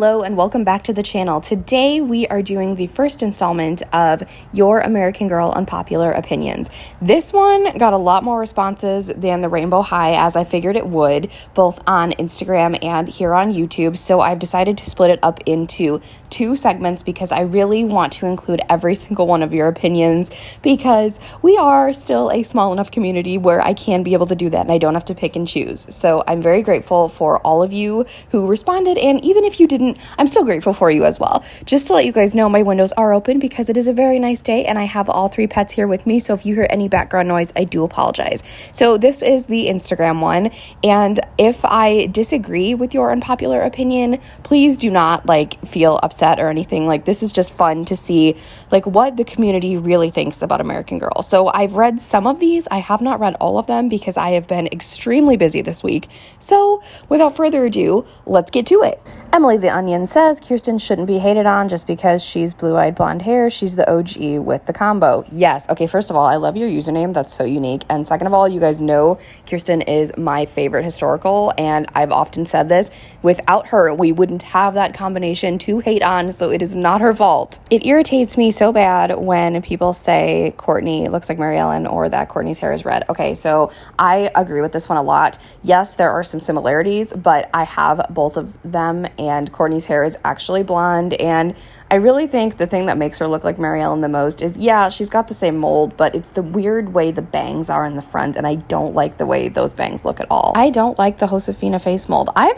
Hello and welcome back to the channel. Today we are doing the first installment of Your American Girl Unpopular Opinions. This one got a lot more responses than the Rainbow High, as I figured it would, both on Instagram and here on YouTube. So I've decided to split it up into two segments because I really want to include every single one of your opinions, because we are still a small enough community where I can be able to do that and I don't have to pick and choose. So I'm very grateful for all of you who responded, and even if you didn't, I'm still grateful for you as well. Just to let you guys know, my windows are open because it is a very nice day and I have all three pets here with me, so if you hear any background noise, I do apologize. So this is the Instagram one, and if I disagree with your unpopular opinion, please do not feel upset or anything. This is just fun to see what the community really thinks about American Girl. So I've read some of these. I have not read all of them because I have been extremely busy this week. So without further ado, let's get to it. Emily the Onion says Kirsten shouldn't be hated on just because she's blue-eyed blonde hair. She's the OG with the combo. Yes. Okay, first of all, I love your username. That's so unique. And second of all, you guys know Kirsten is my favorite historical, and I've often said this. Without her, we wouldn't have that combination to hate on, so it is not her fault. It irritates me so bad when people say Courtney looks like Mary Ellen or that Courtney's hair is red. Okay, so I agree with this one a lot. Yes, there are some similarities, but I have both of them, and Courtney's hair is actually blonde, and I really think the thing that makes her look like Mary Ellen the most is, yeah, she's got the same mold, but it's the weird way the bangs are in the front, and I don't like the way those bangs look at all. I don't like the Josefina face mold. I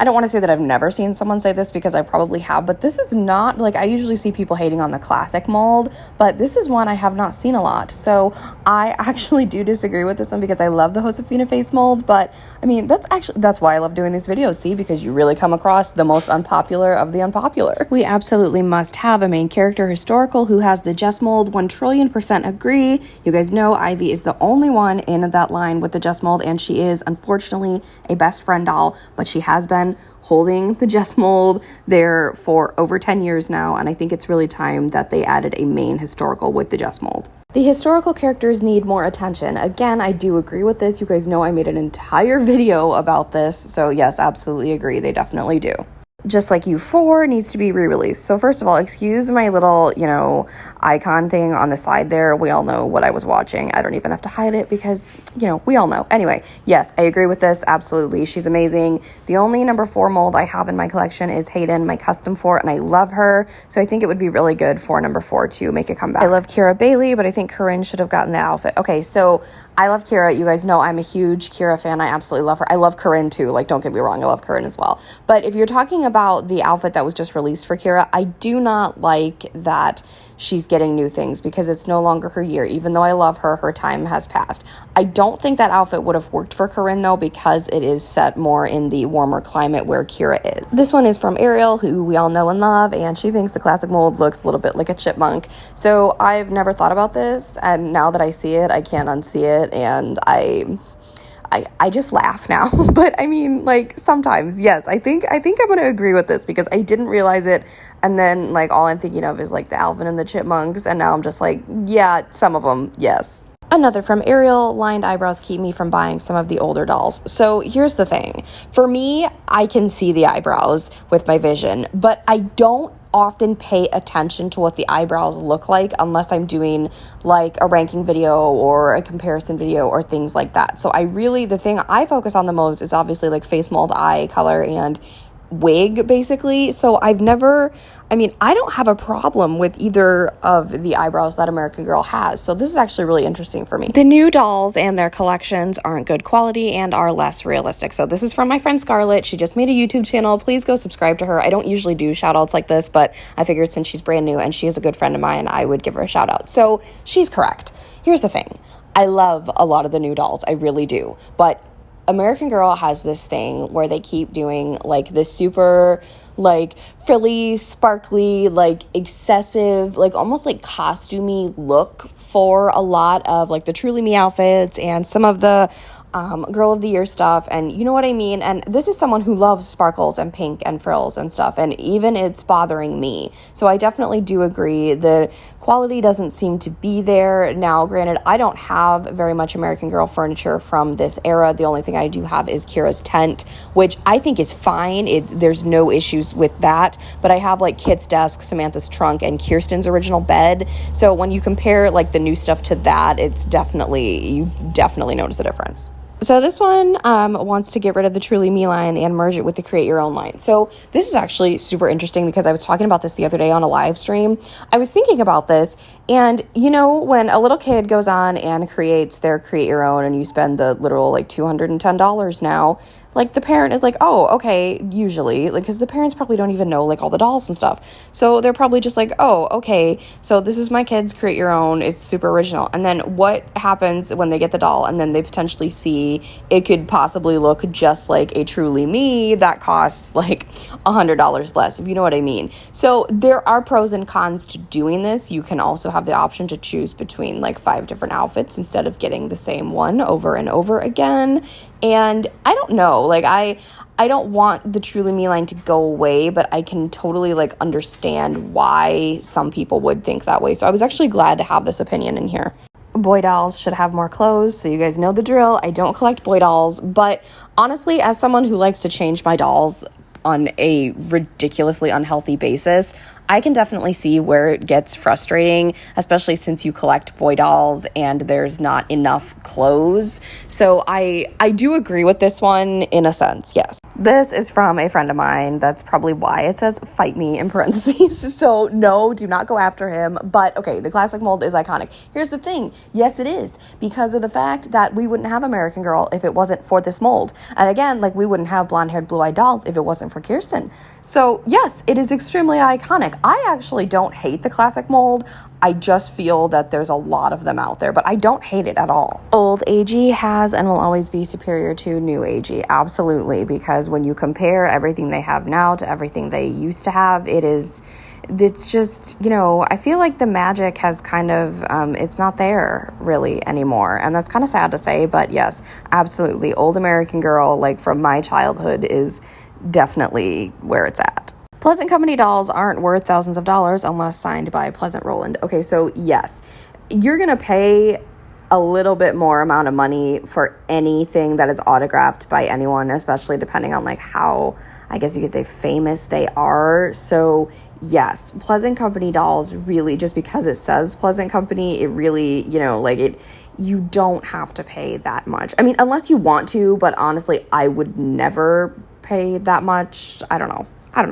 don't want to say that I've never seen someone say this, because I probably have, but this is not, I usually see people hating on the classic mold, but this is one I have not seen a lot, so I actually do disagree with this one because I love the Josefina face mold, but I mean, that's why I love doing these videos, see, because you really come across the most unpopular of the unpopular. We absolutely must have a main character historical who has the Jess mold. 1,000,000,000% agree. You guys know Ivy is the only one in that line with the Jess mold, and she is unfortunately a best friend doll, but she has been holding the Jess mold there for over 10 years now, and I think it's really time that they added a main historical with the Jess mold. The historical characters need more attention. Again, I do agree with this. You guys know I made an entire video about this, so yes, absolutely agree. They definitely do. Just like U4 needs to be re-released. So first of all, excuse my little, icon thing on the side there. We all know what I was watching. I don't even have to hide it because, we all know. Anyway, yes, I agree with this. Absolutely. She's amazing. The only number 4 mold I have in my collection is Hayden, my custom 4, and I love her. So I think it would be really good for number 4 to make a comeback. I love Kira Bailey, but I think Corinne should have gotten that outfit. Okay, so I love Kira. You guys know I'm a huge Kira fan. I absolutely love her. I love Corinne too. Don't get me wrong. I love Corinne as well. But if you're talking about the outfit that was just released for Kira, I do not like that she's getting new things because it's no longer her year. Even though I love her, her time has passed. I don't think that outfit would have worked for Corinne though, because it is set more in the warmer climate where Kira is. This one is from Ariel, who we all know and love, and she thinks the classic mold looks a little bit like a chipmunk. So I've never thought about this, and now that I see it, I can't unsee it, and I just laugh now. But I mean, sometimes, yes, I think I'm going to agree with this because I didn't realize it. And then all I'm thinking of is the Alvin and the Chipmunks. And now I'm just yeah, some of them, yes. Another from Ariel, lined eyebrows keep me from buying some of the older dolls. So here's the thing. For me, I can see the eyebrows with my vision, but I don't often pay attention to what the eyebrows look like unless I'm doing a ranking video or a comparison video or things like that. So the thing I focus on the most is obviously face mold, eye color, and wig basically. So I don't have a problem with either of the eyebrows that American Girl has. So this is actually really interesting for me. The new dolls and their collections aren't good quality and are less realistic. So this is from my friend Scarlett. She just made a YouTube channel. Please go subscribe to her. I don't usually do shout outs like this, but I figured since she's brand new and she is a good friend of mine, I would give her a shout out. So she's correct. Here's the thing. I love a lot of the new dolls. I really do. But American Girl has this thing where they keep doing this super frilly, sparkly, excessive, almost costumey look for a lot of the Truly Me outfits and some of the girl of the year stuff, and you know what I mean? And this is someone who loves sparkles and pink and frills and stuff, and even it's bothering me. So I definitely do agree. The quality doesn't seem to be there. Now, granted, I don't have very much American Girl furniture from this era. The only thing I do have is Kira's tent, which I think is fine. There's no issues with that, but I have like Kit's desk, Samantha's trunk, and Kirsten's original bed. So when you compare like the new stuff to that, you definitely notice a difference. So this one wants to get rid of the Truly Me line and merge it with the Create Your Own line. So this is actually super interesting because I was talking about this the other day on a live stream. I was thinking about this, and you know, when a little kid goes on and creates their Create Your Own and you spend the literal like $210 now, like the parent is like, oh, okay, usually, like, because the parents probably don't even know like all the dolls and stuff. So they're probably just like, oh, okay, so this is my kid's Create Your Own. It's super original. And then what happens when they get the doll and then they potentially see it could possibly look just like a Truly Me that costs like $100 less, if you know what I mean. So there are pros and cons to doing this. You can also have the option to choose between like 5 different outfits instead of getting the same one over and over again. And I don't know, like I don't want the Truly Me line to go away, but I can totally like understand why some people would think that way. So I was actually glad to have this opinion in here. Boy dolls should have more clothes, so you guys know the drill. I don't collect boy dolls, but honestly, as someone who likes to change my dolls on a ridiculously unhealthy basis, I can definitely see where it gets frustrating, especially since you collect boy dolls and there's not enough clothes. So I do agree with this one in a sense, yes. This is from a friend of mine. That's probably why it says fight me in parentheses. So no, do not go after him. But okay, the classic mold is iconic. Here's the thing. Yes, it is, because of the fact that we wouldn't have American Girl if it wasn't for this mold. And again, like we wouldn't have blonde-haired, blue-eyed dolls if it wasn't for Kirsten. So yes, it is extremely iconic. I actually don't hate the classic mold. I just feel that there's a lot of them out there, but I don't hate it at all. Old AG has and will always be superior to new AG, absolutely, because when you compare everything they have now to everything they used to have, it's just, you know, I feel like the magic has kind of, it's not there really anymore, and that's kind of sad to say, but yes, absolutely, old American Girl, like from my childhood, is definitely where it's at. Pleasant Company dolls aren't worth thousands of dollars unless signed by Pleasant Rowland. Okay, so yes, you're going to pay a little bit more amount of money for anything that is autographed by anyone, especially depending on like how, I guess you could say, famous they are. So yes, Pleasant Company dolls really, just because it says Pleasant Company, it really, you know, like you don't have to pay that much. I mean, unless you want to, but honestly, I would never pay that much. I don't know.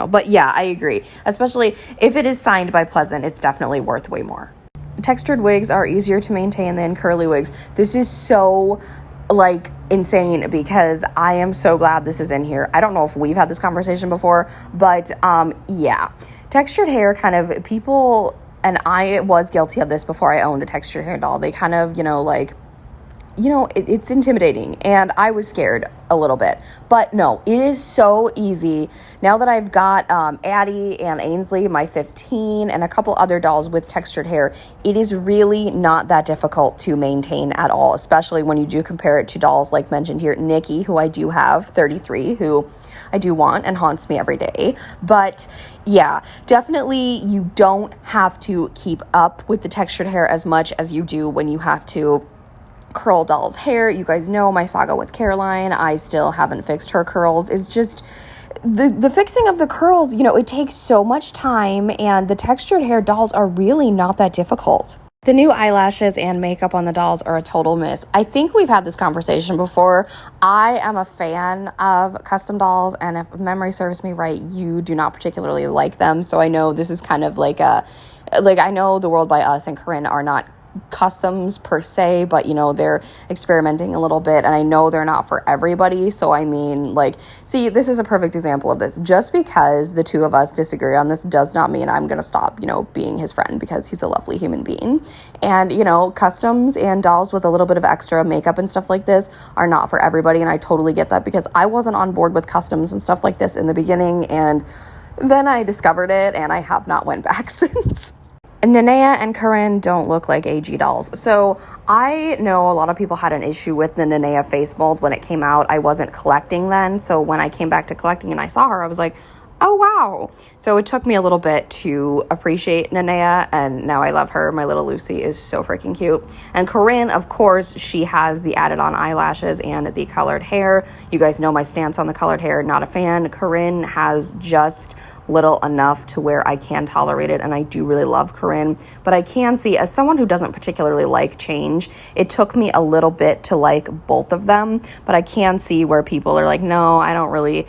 But yeah, I agree. Especially if it is signed by Pleasant, it's definitely worth way more. Textured wigs are easier to maintain than curly wigs. This is so like insane because I am so glad this is in here. I don't know if we've had this conversation before, but yeah. Textured hair kind of, people, and I was guilty of this before I owned a textured hair doll. They kind of, it's intimidating, and I was scared a little bit, but no, it is so easy. Now that I've got Addie and Ainsley, my 15, and a couple other dolls with textured hair, it is really not that difficult to maintain at all, especially when you do compare it to dolls like mentioned here, Nikki, who I do have, 33, who I do want and haunts me every day. But yeah, definitely you don't have to keep up with the textured hair as much as you do when you have to curl doll's hair. You guys know my saga with Caroline. I still haven't fixed her curls. It's just the fixing of the curls, it takes so much time, and the textured hair dolls are really not that difficult. The new eyelashes and makeup on the dolls are a total miss. I think we've had this conversation before. I am a fan of custom dolls, and if memory serves me right, you do not particularly like them. So I know this is kind of like I know The World by Us and Corinne are not customs per se, but they're experimenting a little bit, and I know they're not for everybody. So I mean, see, this is a perfect example of this. Just because the two of us disagree on this does not mean I'm gonna stop being his friend, because he's a lovely human being. And customs and dolls with a little bit of extra makeup and stuff like this are not for everybody, and I totally get that, because I wasn't on board with customs and stuff like this in the beginning, and then I discovered it, and I have not went back since. Nenea and Corinne don't look like AG dolls. So I know a lot of people had an issue with the Nenea face mold when it came out. I wasn't collecting then. So when I came back to collecting and I saw her, I was like, oh, wow. So it took me a little bit to appreciate Nenea, and now I love her. My little Lucy is so freaking cute. And Corinne, of course, she has the added on eyelashes and the colored hair. You guys know my stance on the colored hair, not a fan. Corinne has just little enough to where I can tolerate it, and I do really love Corinne. But I can see, as someone who doesn't particularly like change, it took me a little bit to like both of them, but I can see where people are like, no, I don't really,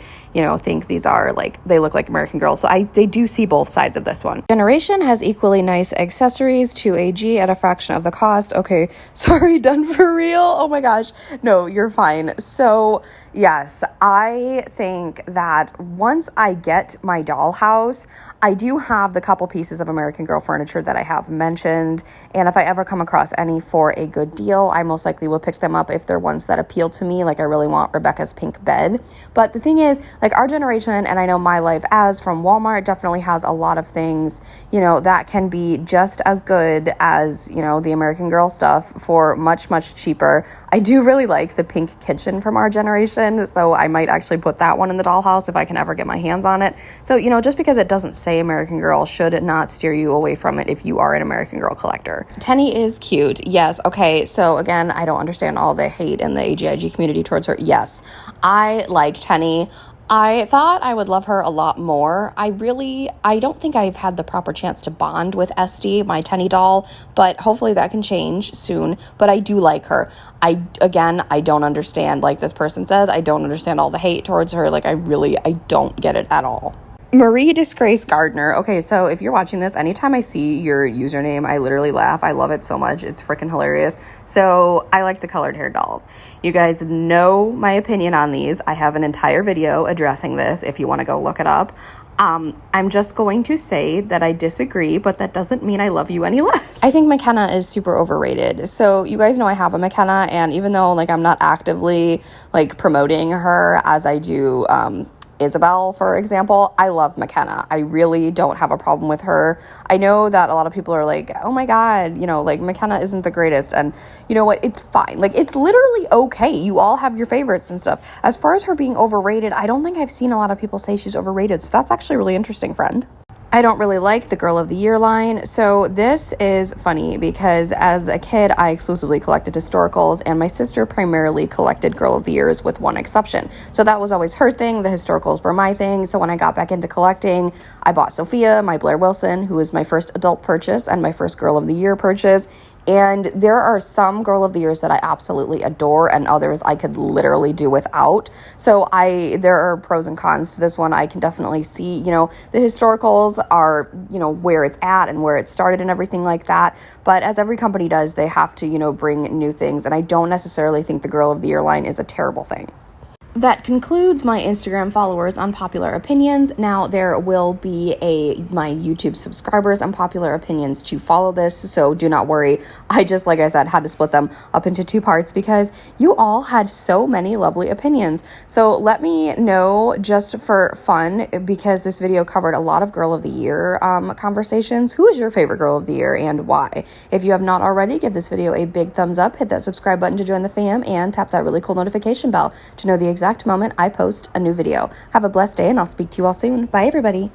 think these are like, they look like American Girls. So they do see both sides of this one. Generation has equally nice accessories to AG at a fraction of the cost. Okay, sorry, done for real? Oh my gosh. No, you're fine. So yes, I think that once I get my dollhouse, I do have the couple pieces of American Girl furniture that I have mentioned. And if I ever come across any for a good deal, I most likely will pick them up if they're ones that appeal to me. Like I really want Rebecca's pink bed. But the thing is, like our generation, and I know My Life As from Walmart definitely has a lot of things, that can be just as good as, the American Girl stuff for much, much cheaper. I do really like the pink kitchen from our generation, so I might actually put that one in the dollhouse if I can ever get my hands on it. So, just because it doesn't say American Girl should not steer you away from it if you are an American Girl collector. Tenny is cute. Yes. Okay. So again, I don't understand all the hate in the AGIG community towards her. Yes, I like Tenny. I thought I would love her a lot more. I don't think I've had the proper chance to bond with Esty, my Tenny doll, but hopefully that can change soon. But I do like her. I don't understand, like this person said, I don't understand all the hate towards her. Like I don't get it at all. Marie Disgrace Gardner. Okay, so if you're watching this, anytime I see your username, I literally laugh. I love it so much. It's freaking hilarious. So I like the colored hair dolls. You guys know my opinion on these. I have an entire video addressing this if you want to go look it up. I'm just going to say that I disagree, but that doesn't mean I love you any less. I think McKenna is super overrated. So you guys know I have a McKenna, and even though like I'm not actively like promoting her as I do Isabel, for example, I love McKenna. I really don't have a problem with her. I know that a lot of people are like, oh my God, like McKenna isn't the greatest. And you know what? It's fine. Like it's literally okay. You all have your favorites and stuff. As far as her being overrated, I don't think I've seen a lot of people say she's overrated. So that's actually really interesting, friend. I don't really like the Girl of the Year line. So this is funny because as a kid, I exclusively collected historicals, and my sister primarily collected Girl of the Years with one exception. So that was always her thing. The historicals were my thing. So when I got back into collecting, I bought Sophia, my Blair Wilson, who was my first adult purchase and my first Girl of the Year purchase. And there are some Girl of the Years that I absolutely adore, and others I could literally do without. So there are pros and cons to this one. I can definitely see, the historicals are, where it's at and where it started and everything like that. But as every company does, they have to, bring new things. And I don't necessarily think the Girl of the Year line is a terrible thing. That concludes my Instagram followers Unpopular Opinions. Now there will be my YouTube subscribers Unpopular Opinions to follow this, so do not worry. I just, like I said, had to split them up into two parts because you all had so many lovely opinions. So let me know, just for fun, because this video covered a lot of Girl of the Year conversations. Who is your favorite Girl of the Year and why? If you have not already, give this video a big thumbs up, hit that subscribe button to join the fam, and tap that really cool notification bell to know the exact moment I post a new video. Have a blessed day, and I'll speak to you all soon. Bye, everybody.